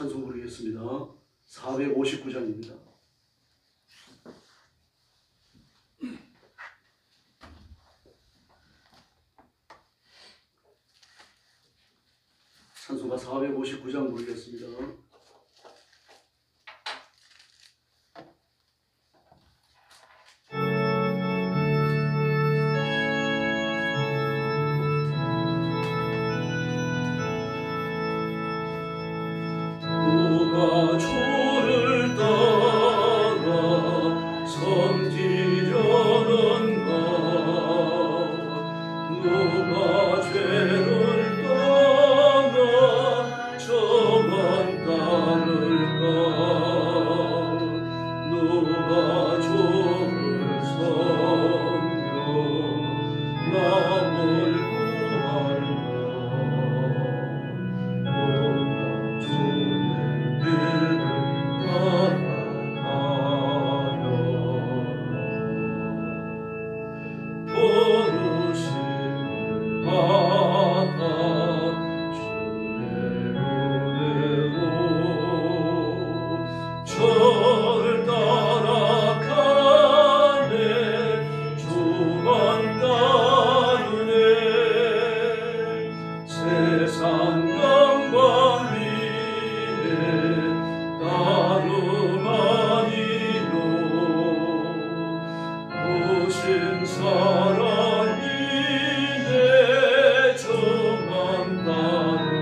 찬송 부르겠습니다. 459장입니다. 찬송가 459장 부르겠습니다. 누가 주를 따라 섬기려는가 누가 죄를 떠나 저만 따를까 누가 주를 섬겨 남을 구할까 저를 따라가네 주만 따르네 세상 영광 위에 다름 아니요 오신 사랑이네 저만 따르고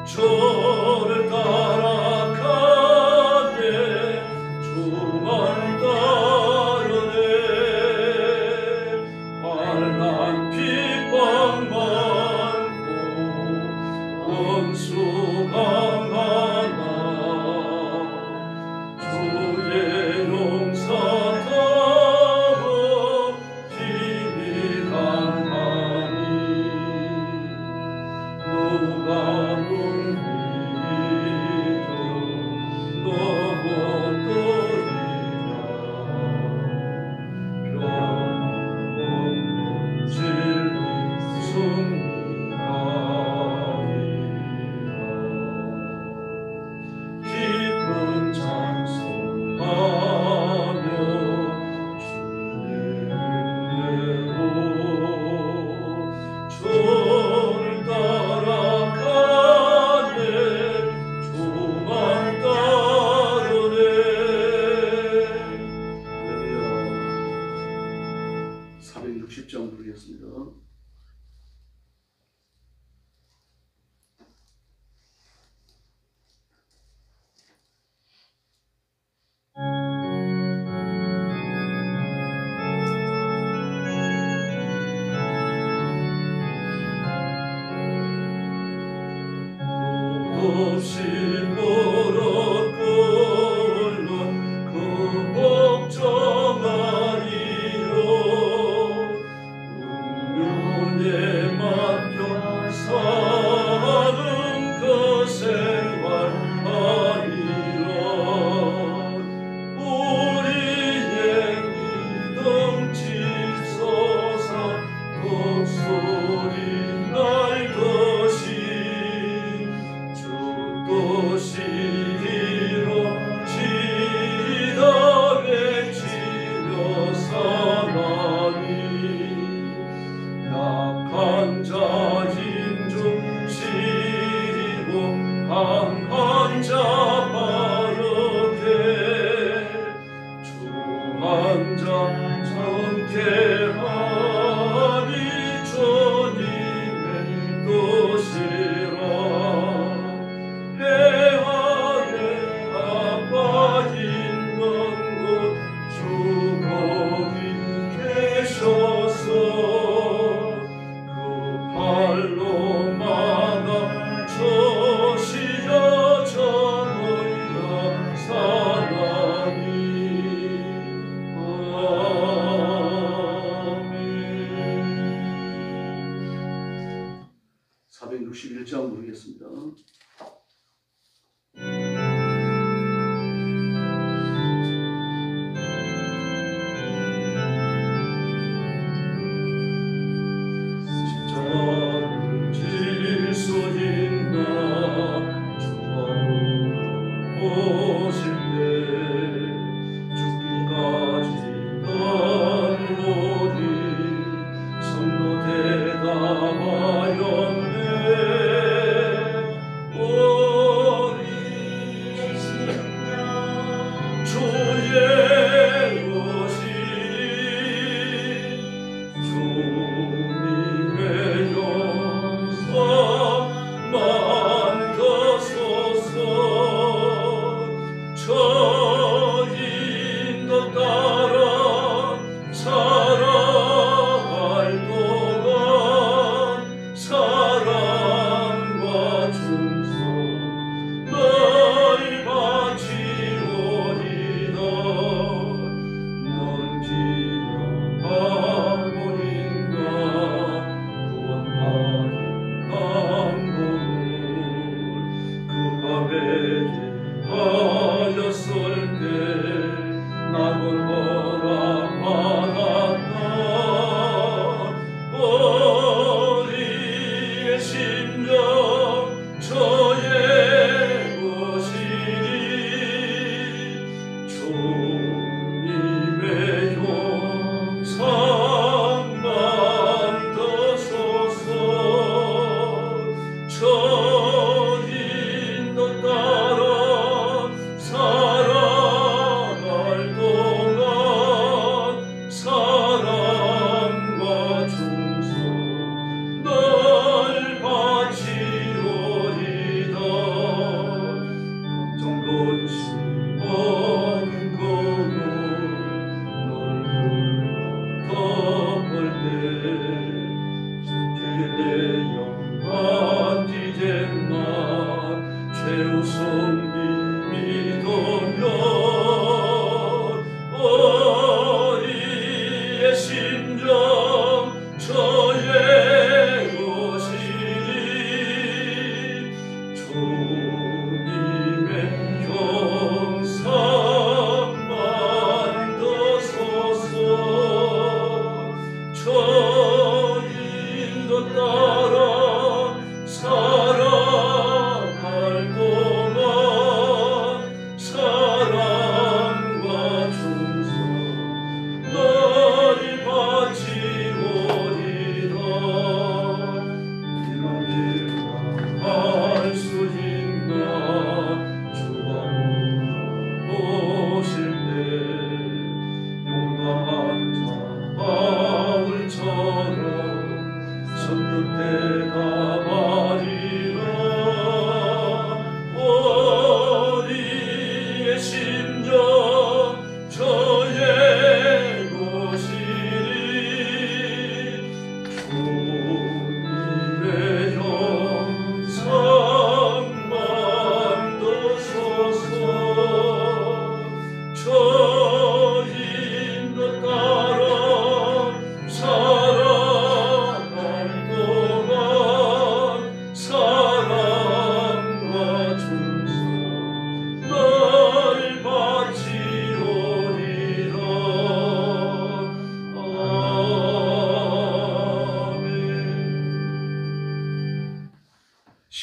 저를 따라가네 주만 따르네 빨간 핏방 많고 원수가 많아 주의 용서 따라 힘이 강하니 누가 부르겠습니다. 없이 무릎 꿇는 그 복종아니요 운명에 맡겨 사는 그 생활 아니라 우리의 믿음 지서사 독소리 날 것이 뜻이 이루어지다 외치며 살아니 약한 자 힘좀 실이고 강한 자 바르게 중한 자 정케하니 주님의 뜻이라 해하에 아빠 있는 곳 주 거기 계셔서 그 461장 부르겠습니다.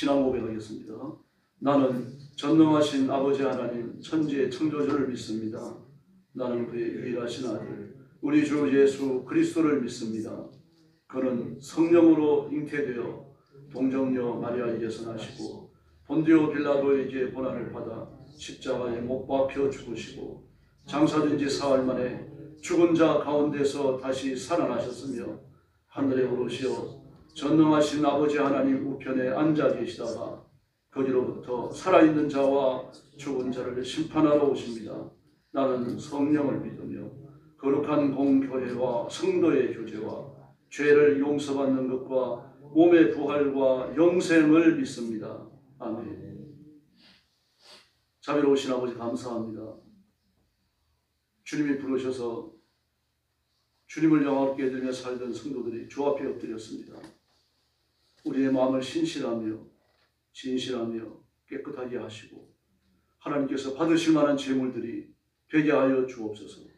신앙 고백하겠습니다. 나는 전능하신 아버지 하나님 천지의 창조주를 믿습니다. 나는 그의 유일하신 아들 우리 주 예수 그리스도를 믿습니다. 그는 성령으로 잉태되어 동정녀 마리아에게서 나시고 본디오 빌라도에게 고난을 받아 십자가에 못 박혀 죽으시고 장사된 지 사흘 만에 죽은 자 가운데서 다시 살아나셨으며 하늘에 오르시어 전능하신 아버지 하나님 우편에 앉아 계시다가 거기로부터 살아있는 자와 죽은 자를 심판하러 오십니다. 나는 성령을 믿으며 거룩한 공교회와 성도의 교제와 죄를 용서받는 것과 몸의 부활과 영생을 믿습니다. 아멘. 자비로우신 아버지 감사합니다. 주님이 부르셔서 주님을 영화롭게 여기며 살던 성도들이 주 앞에 엎드렸습니다. 우리의 마음을 신실하며 진실하며 깨끗하게 하시고 하나님께서 받으실 만한 제물들이 되게 하여 주옵소서.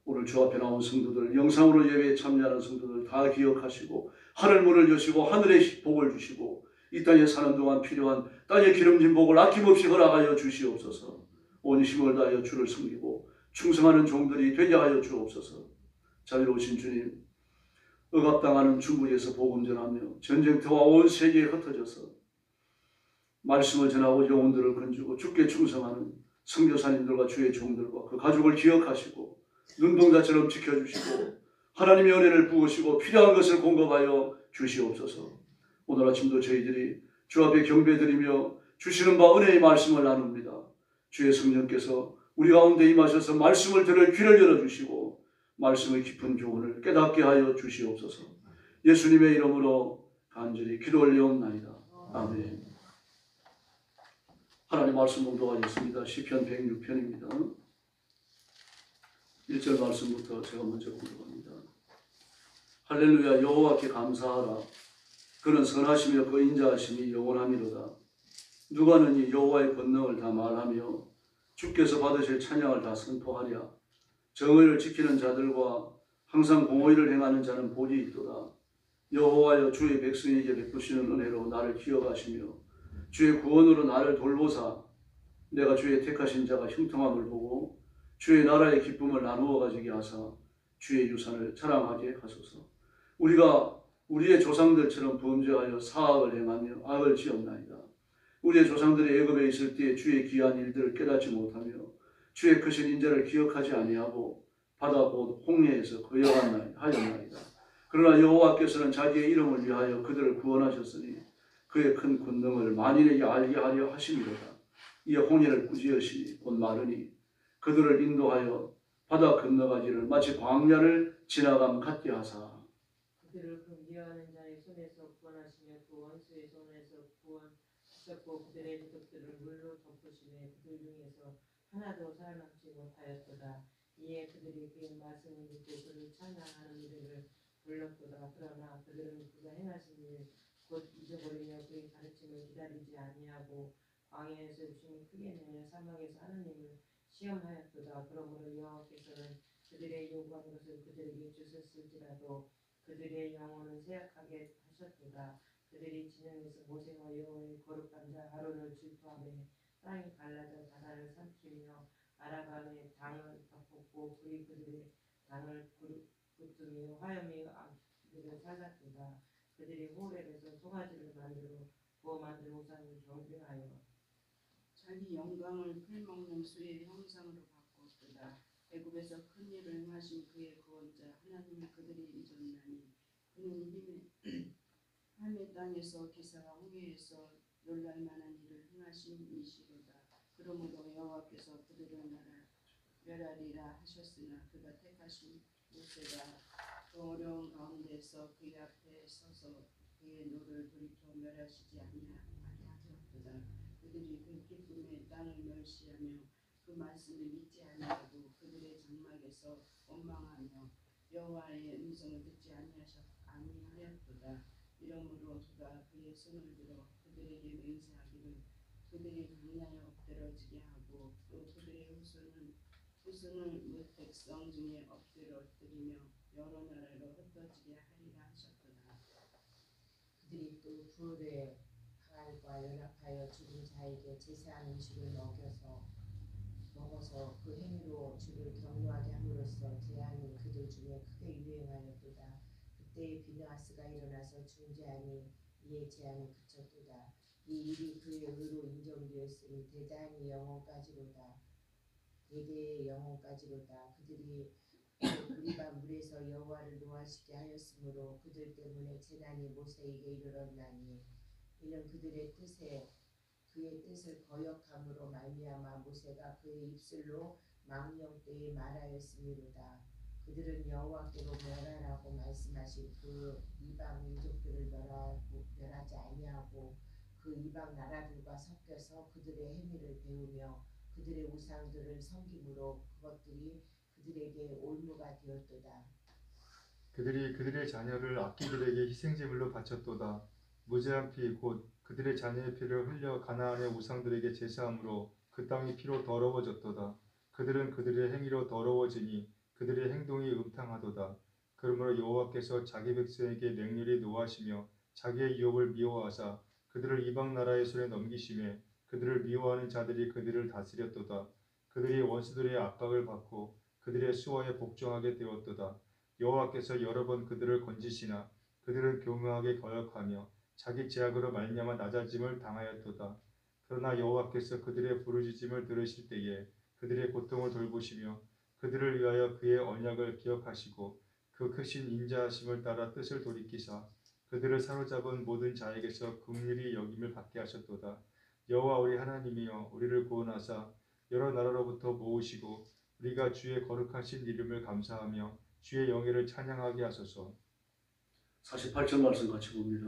오늘 주 앞에 나온 성도들, 영상으로 예배에 참여하는 성도들 다 기억하시고 하늘 문을 여시고 하늘의 복을 주시고 이 땅에 사는 동안 필요한 땅의 기름진 복을 아낌없이 허락하여 주시옵소서. 온 힘을 다하여 주를 섬기고 충성하는 종들이 되게 하여 주옵소서. 자비로우신 주님, 억압당하는 중국에서 복음 전하며 전쟁터와 온 세계에 흩어져서 말씀을 전하고 영혼들을 건지고 주께 충성하는 선교사님들과 주의 종들과 그 가족을 기억하시고 눈동자처럼 지켜주시고 하나님의 은혜를 부으시고 필요한 것을 공급하여 주시옵소서. 오늘 아침도 저희들이 주 앞에 경배드리며 주시는 바 은혜의 말씀을 나눕니다. 주의 성령께서 우리 가운데 임하셔서 말씀을 들을 귀를 열어주시고 말씀의 깊은 교훈을 깨닫게 하여 주시옵소서. 예수님의 이름으로 간절히 기도 올려옵나이다. 아멘. 하나님 말씀 공독하겠습니다. 시편 106편입니다. 1절 말씀부터 제가 먼저 공독합니다. 할렐루야. 여호와께 감사하라. 그는 선하시며 그 인자하심이 영원하미로다. 누가 너니 여호와의 권능을 다 말하며 주께서 받으실 찬양을 다 선포하랴. 정의를 지키는 자들과 항상 공의를 행하는 자는 복이 있도다. 여호와여, 주의 백성에게 베푸시는 은혜로 나를 기억하시며 주의 구원으로 나를 돌보사 내가 주의 택하신 자가 형통함을 보고 주의 나라의 기쁨을 나누어 가지게 하사 주의 유산을 자랑하게 하소서. 우리가 우리의 조상들처럼 범죄하여 사악을 행하며 악을 지었나이다. 우리의 조상들이 애굽에 있을 때에 주의 귀한 일들을 깨닫지 못하며 주의 크신 인자를 기억하지 아니하고 바다 곧 홍해에서 거여하였나이다. 그러나 여호와께서는 자기의 이름을 위하여 그들을 구원하셨으니 그의 큰 권능을 만인에게 알게 하려 하심이로다. 이에 홍해를 꾸짖으시니 곧 마르니 그들을 인도하여 바다 건너가기를 마치 광야를 지나감 같게 하사 그들을 그 미워하는 자의 손에서 구원하시며 그 원수의 손에서 구원하셨고 그들의 도둑들을 물로 덮으시며 그들 중에서 하나도 살아남지 못하였도다. 이에 그들이 그의 말씀을 듣고 그를 찬양하는 노래를 불렀도다. 그러나 그들은 그가 행하신 일 곧 잊어버리며 그의 가르침을 기다리지 아니하고 광야에서 욕심을 크게 내며 사막에서 하나님을 시험하였도다. 그러므로 여호와께서는 그들의 요구한 것을 그들에게 주셨을지라도 그들의 영혼은 쇠약하게 하셨도다. 그들이 진영에서 모세와 여호와의 거룩한 자 아론을 질투하며 땅이 갈라져 바다를 삼키며 아라반의 당을 덮었고 불이 그들의 당을 붙으며 화염이 그들을 살랐도다. 그들이 호렙에서 송아지를 만들어 구워 만든 우상을 경배하여 자기 영광을 풀먹는 수의 형상으로 바꿨도다. 애굽에서 큰 일을 행하신 그의 구원자 하나님을 그들이 잊었나니 그는 함의 땅에서 기사와 홍해에서 놀랄만한 일을 행하신 이시로다. 그러므로 여호와께서 그들을 멸하리라 하셨으나 그가 택하신 모세가 그 어려운 가운데서 그의 앞에 서서 그의 노를 돌이켜 멸하시지 아니하셨도다. 그들이 그 기쁨의 땅을 멸시하며 그 말씀을 믿지 아니하고 그들의 장막에서 원망하며 여호와의 음성을 듣지 아니하였도다. 이러므로 그가 그의 손을 들어 그들에게 맹세하기를 그들이 광야에 엎드러지게 하고 또 그들의 후손을 뭇 백성 중에 엎드리며 여러 나라로 흩어지게 하리라 하셨도다. 그들이 또 불에 가알과 연합하여 죽은 자에게 제사한 음식을 먹어서 그 행위로 주를 경노하게 함으로써 재앙이 그들 중에 크게 유행하였도다. 그때 비느하스가 일어나서 중재하니 이에 재앙이 그쳤도다. 이 일이 그의 의로 인정되었으니 대대의 영혼까지로다. 그들이 우리가 물에서 여호와를 노하시게 하였으므로 그들 때문에 재난이 모세에게 이르렀나니 이는 그의 뜻을 거역함으로 말미암아 모세가 그의 입술로 망령되이 말하였음이로다. 그들은 여호와께로 멸하라고 말씀하신 그 이방 민족들을 멸하지 아니하고 그 이방 나라들과 섞여서 그들의 행위를 배우며 그들의 우상들을 섬김으로 그것들이 그들에게 올무가 되었도다. 그들이 그들의 자녀를 악기들에게 희생제물로 바쳤도다. 무죄한 피 곧 그들의 자녀의 피를 흘려 가나안의 우상들에게 제사함으로 그 땅이 피로 더러워졌도다. 그들은 그들의 행위로 더러워지니 그들의 행동이 음탕하도다. 그러므로 여호와께서 자기 백성에게 맹렬히 노하시며 자기의 유업을 미워하사 그들을 이방 나라의 손에 넘기심에 그들을 미워하는 자들이 그들을 다스렸도다. 그들이 원수들의 압박을 받고 그들의 수하에 복종하게 되었도다. 여호와께서 여러 번 그들을 건지시나 그들은 교묘하게 거역하며 자기 제약으로 말미암아 낮아짐을 당하였도다. 그러나 여호와께서 그들의 부르짖음을 들으실 때에 그들의 고통을 돌보시며 그들을 위하여 그의 언약을 기억하시고 그 크신 인자하심을 따라 뜻을 돌이키사 그들을 사로잡은 모든 자에게서 긍휼히 여김을 받게 하셨도다. 여호와 우리 하나님이여 우리를 구원하사 여러 나라로부터 모으시고 우리가 주의 거룩하신 이름을 감사하며 주의 영예를 찬양하게 하소서. 48절 말씀 같이 봅니다.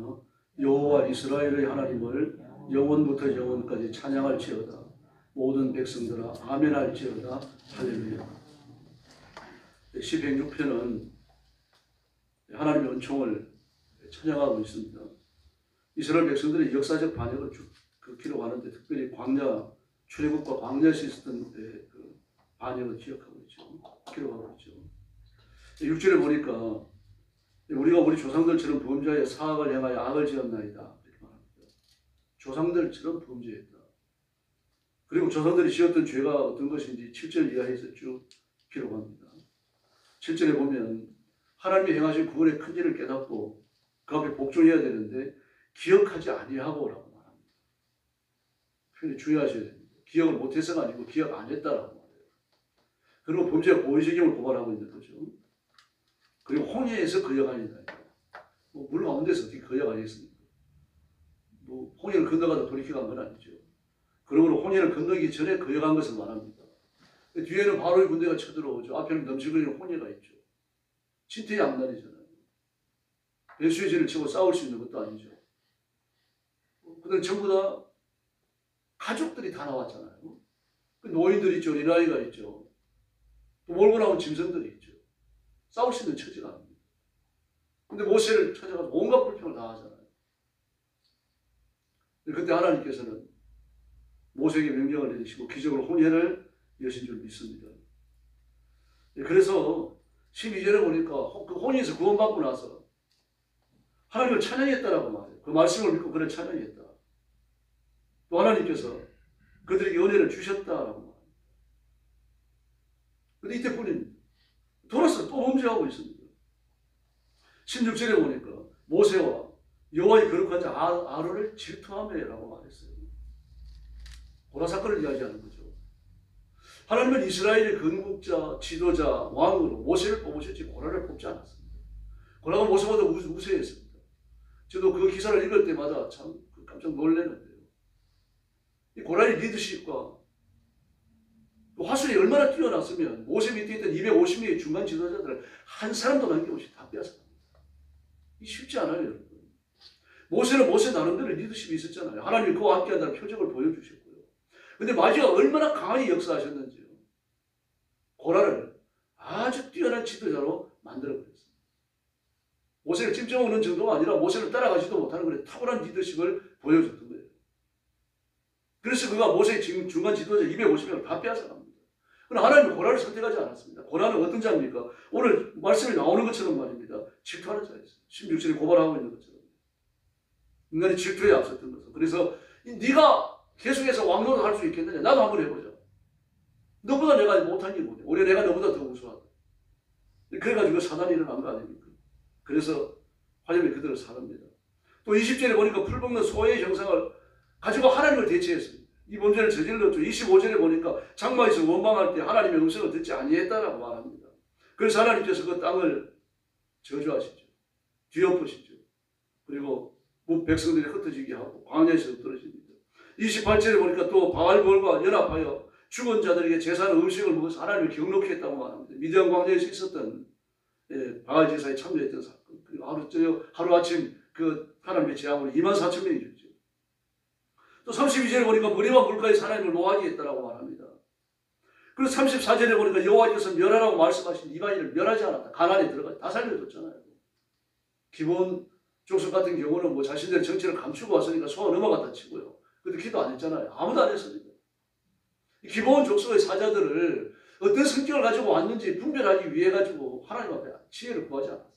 여호와 이스라엘의 하나님을 영원부터 영원까지 찬양할지어다. 모든 백성들아 아멘할지어다. 할렐루야. 시편 6편은 하나님의 은총을 찬양하고 있습니다. 이스라엘 백성들의 역사적 반역을 쭉 기록하는데 특별히 광야 출애굽과 광야에서 있었던 그 반역을 기록하고 있죠. 기록하고 있죠. 6절에 보니까 우리가 우리 조상들처럼 범죄하여 사악을 행하여 악을 지었나이다 이렇게 말합니다. 조상들처럼 범죄했다. 그리고 조상들이 지었던 죄가 어떤 것인지 7절 이하에서 쭉 기록합니다. 7절에 보면 하나님이 행하신 구원의 큰일을 깨닫고 그 앞에 복종해야 되는데 기억하지 아니하고라고 말합니다. 표현이 주의하셔야 됩니다. 기억을 못해서가 아니고 기억 안 했다라고 말해요. 그리고 범죄와 고의적임을 고발하고 있는 거죠. 그리고 홍해에서 거역하니다. 물 가운데서 어떻게 거역하겠습니까? 홍해를 건너가다 돌이켜 간 건 아니죠. 그러므로 홍해를 건너기 전에 거역한 것을 말합니다. 뒤에는 바로의 군대가 쳐들어오죠. 앞에는 넘치거리는 홍해가 있죠. 진퇴양난이잖아요. 배수의 진을 치고 싸울 수 있는 것도 아니죠. 그들은 전부 다 가족들이 다 나왔잖아요. 노인들이 있죠. 어린아이가 있죠. 또 몰고 나온 짐승들이 있죠. 싸울 수 있는 처지가 아닙니다. 근데 모세를 찾아가서 온갖 불평을 다 하잖아요. 그때 하나님께서는 모세에게 명령을 내리시고 기적으로 홍해를 여신 줄 믿습니다. 그래서 12절에 보니까 그 홍해에서 구원받고 나서 하나님을 찬양했다라고 말해요. 그 말씀을 믿고 그를 찬양했다. 또 하나님께서 그들에게 은혜를 주셨다라고 말합니다. 근데 이때뿐입니다. 돌아서 또 범죄하고 있습니다. 16절에 보니까 모세와 여호와의 거룩한 자 아론을 질투하며라고 말했어요. 고라 사건을 이야기하는 거죠. 하나님은 이스라엘의 건국자, 지도자, 왕으로 모세를 뽑으셨지 고라를 뽑지 않았습니다. 고라가 모세보다 우세했습니다. 저도 그 기사를 읽을 때마다 참 깜짝 놀랐는데요. 이 고라의 리더십과 화술이 얼마나 뛰어났으면 모세 밑에 있던 250명의 중간 지도자들을 한 사람도 남김없이 다 빼앗았습니다. 이 쉽지 않아요, 여러분. 모세는 모세 나름대로 리더십이 있었잖아요. 하나님이 그와 함께한다는 표적을 보여주셨고요. 근데 마지막 얼마나 강하게 역사하셨는지요. 고라를 아주 뛰어난 지도자로 만들어버렸습니다. 모세를 찜쪄먹는 정도가 아니라 모세를 따라가지도 못하는 그런 탁월한 리더십을 보여줬던 거예요. 그래서 그가 모세의 중간 지도자 250명을 다 빼앗아갑니다. 그러나 하나님은 고라를 선택하지 않았습니다. 고라는 어떤 자입니까? 오늘 말씀이 나오는 것처럼 말입니다. 질투하는 자였어요. 16절에 고발하고 있는 것처럼. 인간이 질투에 앞섰던 것은. 그래서 네가 계속해서 왕노릇 할 수 있겠느냐? 나도 한번 해보자. 너보다 내가 못한 게 뭐냐? 오히려 내가 너보다 더 우수하다. 그래가지고 사단이 일어난 거 아닙니까? 그래서 화염이 그들을 사릅니다. 또 20절에 보니까 풀먹는 소의 형상을 가지고 하나님을 대체했습니다. 이 범죄를 저질렀죠. 25절에 보니까 장막에서 원망할 때 하나님의 음성을 듣지 아니했다라고 말합니다. 그래서 하나님께서 그 땅을 저주하시죠. 뒤엎으시죠. 그리고 백성들이 흩어지게 하고 광야에서 떨어집니다. 28절에 보니까 또 바알볼과 연합하여 죽은 자들에게 제사는 음식을 먹어서 하나님을 경록히 했다고 말합니다. 미디안 광야에서 있었던 바알 제사에 참여했던 사건. 그리고 하루아침 그 하나님의 재앙으로 24,000명이 죽죠. 또 32절에 보니까 머리와 물가에서 하나님을 노하게 했다라고 말합니다. 그리고 34절에 보니까 여호와께서 멸하라고 말씀하신 이방인을 멸하지 않았다. 가나안에 들어가 다 살려줬잖아요. 기본 족속 같은 경우는 뭐 자신들의 정체를 감추고 왔으니까 소가 넘어갔다 치고요. 근데 기도 안 했잖아요. 아무도 안 했습니다. 기본 족속의 사자들을 어떤 성격을 가지고 왔는지 분별하기 위해 가지고 하나님 앞에 지혜를 구하지 않았어요.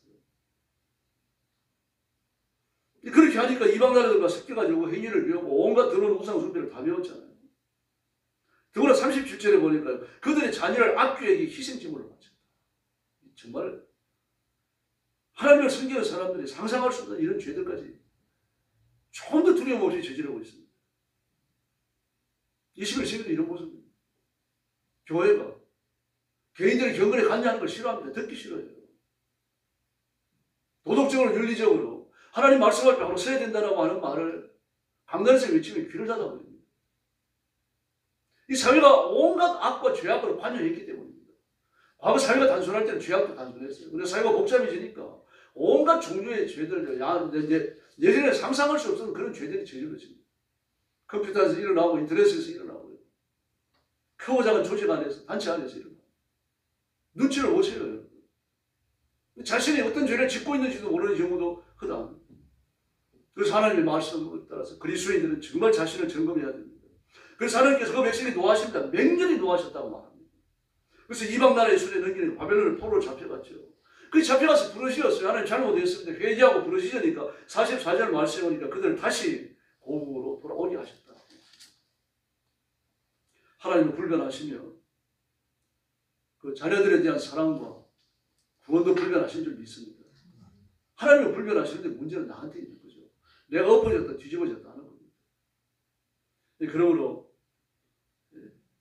그렇게 하니까 이방 나라들과 섞여가지고 행위를 배우고 온갖 더러운 우상 숭배를 다 배웠잖아요. 더구나 37절에 보니까 그들의 자녀를 악귀에게 희생제물로 바쳤다. 정말 하나님을 섬기는 사람들이 상상할 수 없는 이런 죄들까지 좀 더 두려움 없이 저지르고 있습니다. 21세기도 이런 모습입니다. 교회가 개인들의 경건에 관여하는 걸 싫어합니다. 듣기 싫어요. 도덕적으로 윤리적으로 하나님 말씀 앞에 바로 서야 된다고 하는 말을 강단에서 외치면 귀를 닫아버립니다. 이 사회가 온갖 악과 죄악으로 관여했기 때문입니다. 과거 사회가 단순할 때는 죄악도 단순했어요. 근데 사회가 복잡해지니까 온갖 종류의 죄들, 예전에 상상할 수 없었던 그런 죄들이 저질러집니다. 컴퓨터에서 일어나고 인터넷에서 일어나고요. 크고 작은 조직 안에서, 단체 안에서 일어나고. 눈치를 보세요, 여러분. 자신이 어떤 죄를 짓고 있는지도 모르는 경우도 허다합니다. 그래서 하나님의 말씀을 따라서 그리스도인들은 정말 자신을 점검해야 됩니다. 그래서 하나님께서 그 백성이 노하십니다. 맹렬히 노하셨다고 말합니다. 그래서 이방 나라의 손에 넘기는 바벨론을 포로로 잡혀갔죠. 그 잡혀가서 부르짖었어요. 하나님 잘못했습니다. 회개하고 부르짖으니까 44절 말씀에 오니까 그들을 다시 고국으로 돌아오게 하셨다. 하나님은 불변하시며 그 자녀들에 대한 사랑과 구원도 불변하신 줄 믿습니다. 하나님은 불변하시는데 문제는 나한테 있는 거죠. 내가 엎어졌다 뒤집어졌다 하는 겁니다. 그러므로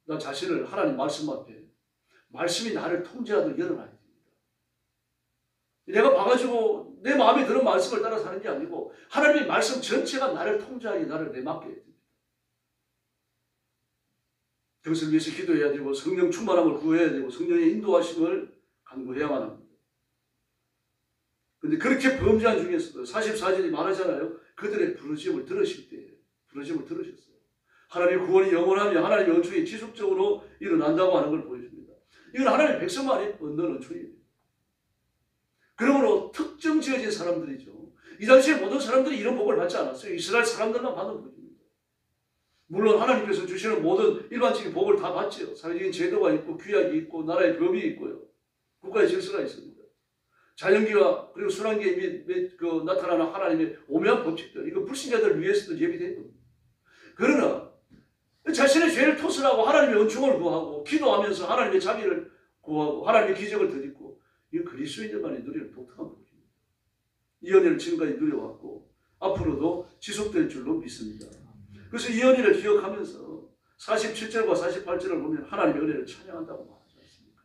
나 자신을 하나님 말씀 앞에 말씀이 나를 통제하도록 열어놔야 됩니다. 내가 봐가지고 내 마음에 드는 말씀을 따라 사는 게 아니고 하나님의 말씀 전체가 나를 통제하게 나를 내맡게 해야 됩니다. 그것을 위해서 기도해야 되고 성령 충만함을 구해야 되고 성령의 인도하심을 간구해야만 합니다. 그런데 그렇게 범죄한 중에서도 44절이 말하잖아요. 그들의 부르짖음을 들으실 때 부르짖음을 들으셨어요. 하나님의 구원이 영원하며 하나님의 은총이 지속적으로 일어난다고 하는 걸 보여줍니다. 이건 하나님의 백성만이 얻는 은총입니다. 그러므로 특정 지어진 사람들이죠. 이 당시에 모든 사람들이 이런 복을 받지 않았어요. 이스라엘 사람들만 받은 복입니다. 물론 하나님께서 주시는 모든 일반적인 복을 다 받죠. 사회적인 제도가 있고 규약이 있고 나라의 법이 있고요. 국가의 질서가 있습니다. 자연기와 그리고 순환기에 나타나는 하나님의 오묘한 법칙들, 이거 불신자들을 위해서도 예비된 겁니다. 그러나 자신의 죄를 토설하고 하나님의 은총을 구하고 기도하면서 하나님의 자비를 구하고 하나님의 기적을 드리고 이건 그리스도인들만이 누리는 독특한 법입니다. 이 은혜를 지금까지 누려왔고 앞으로도 지속될 줄로 믿습니다. 그래서 이 은혜를 기억하면서 47절과 48절을 보면 하나님의 은혜를 찬양한다고 말하지 않습니까?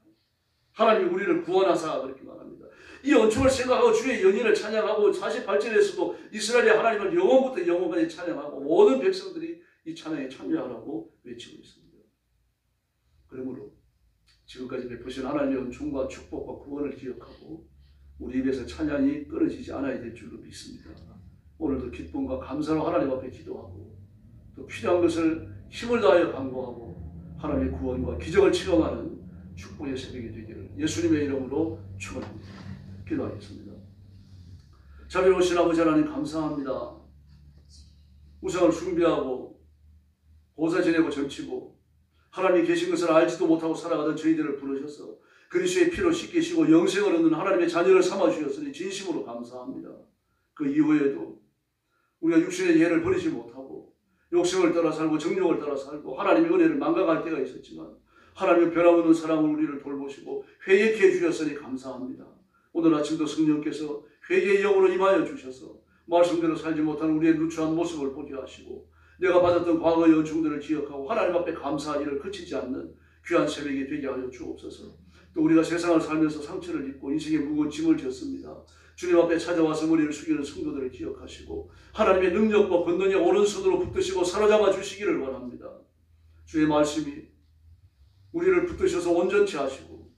하나님이 우리를 구원하사 그렇게 말합니다. 이 은총을 생각하고 주의 연인을 찬양하고 48절에서도 이스라엘의 하나님을 영원부터 영원까지 찬양하고 모든 백성들이 이 찬양에 참여하라고 외치고 있습니다. 그러므로 지금까지 베푸신 하나님의 은총과 축복과 구원을 기억하고 우리 입에서 찬양이 끊어지지 않아야 될 줄로 믿습니다. 오늘도 기쁨과 감사로 하나님 앞에 기도하고 또 필요한 것을 힘을 다하여 간구하고 하나님의 구원과 기적을 체험하는 축복의 새벽이 되기를 예수님의 이름으로 축원합니다. 기도하겠습니다. 자비로우신 아버지 하나님 감사합니다. 우상을 숭배하고 보사 지내고 점치고 하나님이 계신 것을 알지도 못하고 살아가던 저희들을 부르셔서 그리스도의 피로 씻기시고 영생을 얻는 하나님의 자녀를 삼아주셨으니 진심으로 감사합니다. 그 이후에도 우리가 육신의 예를 버리지 못하고 욕심을 따라 살고 정욕을 따라 살고 하나님의 은혜를 망각할 때가 있었지만 하나님의 변함없는 사랑으로 우리를 돌보시고 회개케 해주셨으니 감사합니다. 오늘 아침도 성령께서 회개의 영으로 임하여 주셔서 말씀대로 살지 못하는 우리의 누추한 모습을 보게 하시고 내가 받았던 과거의 은총들을 기억하고 하나님 앞에 감사할 일을 그치지 않는 귀한 새벽이 되게 하여 주옵소서. 또 우리가 세상을 살면서 상처를 입고 인생의 무거운 짐을 졌습니다. 주님 앞에 찾아와서 머리를 숙이는 성도들을 기억하시고 하나님의 능력과 권능의 오른손으로 붙드시고 사로잡아 주시기를 원합니다. 주의 말씀이 우리를 붙드셔서 온전치 하시고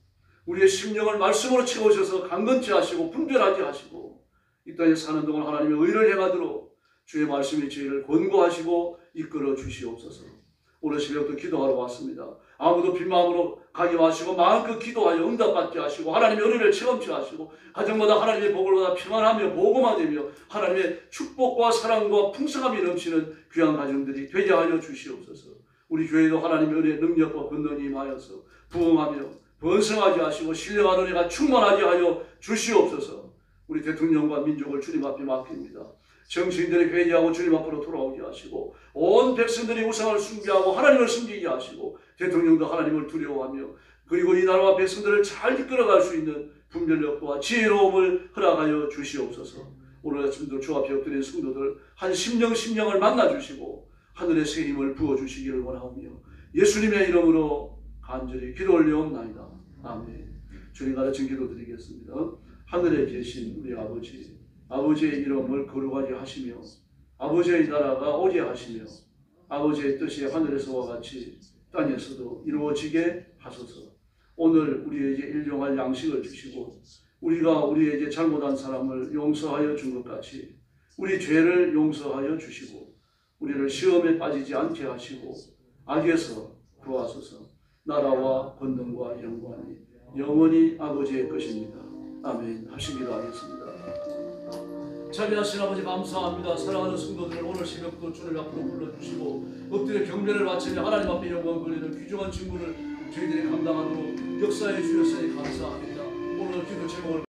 우리의 심령을 말씀으로 채우셔서 강건치 하시고 분별하게 하시고 이 땅에 사는 동안 하나님의 의를 행하도록 주의 말씀이 저희를 권고하시고 이끌어 주시옵소서. 오늘 새벽도 기도하러 왔습니다. 아무도 빈 마음으로 가지 마시고 마음껏 기도하여 응답받게 하시고 하나님의 은혜를 체험케 하시고 가정마다 하나님의 복을 받아 평안하며 복음화 되며 하나님의 축복과 사랑과 풍성함이 넘치는 귀한 가정들이 되게 하여 주시옵소서. 우리 교회도 하나님의 은혜 능력과 권능이 임하여서 부흥하며 번성하게 하시고 신령한 은혜가 충만하게 하여 주시옵소서. 우리 대통령과 민족을 주님 앞에 맡깁니다. 정치인들이 회개하고 주님 앞으로 돌아오게 하시고 온 백성들이 우상을 숭배하고 하나님을 숨기게 하시고 대통령도 하나님을 두려워하며 그리고 이 나라와 백성들을 잘 이끌어갈 수 있는 분별력과 지혜로움을 허락하여 주시옵소서. 오늘 아침도 주 앞에 엎드린 성도들 한 심령을 만나주시고 하늘의 새 힘을 부어주시기를 원하오며 예수님의 이름으로 간절히 기도 올려옵나이다. 아멘. 주님 가르친 기도 드리겠습니다. 하늘에 계신 우리 아버지, 아버지의 이름을 거룩하게 하시며 아버지의 나라가 오게 하시며 아버지의 뜻이 하늘에서와 같이 땅에서도 이루어지게 하소서. 오늘 우리에게 일용할 양식을 주시고 우리가 우리에게 잘못한 사람을 용서하여 준 것 같이 우리 죄를 용서하여 주시고 우리를 시험에 빠지지 않게 하시고 악에서 구하소서. 나라와 권능과 영광이 영원히 아버지의 것입니다. 아멘. 합심 기도하겠습니다. 자비하신 아버지 감사합니다. 사랑하는 성도들을 오늘 새벽도 주님 앞으로 불러주시고 엎드려 경배를 바치며 하나님 앞에 영광 돌리는 귀중한 직분을 저희들이 감당하도록 역사해 주셨으니 감사합니다. 오늘 기도 제목을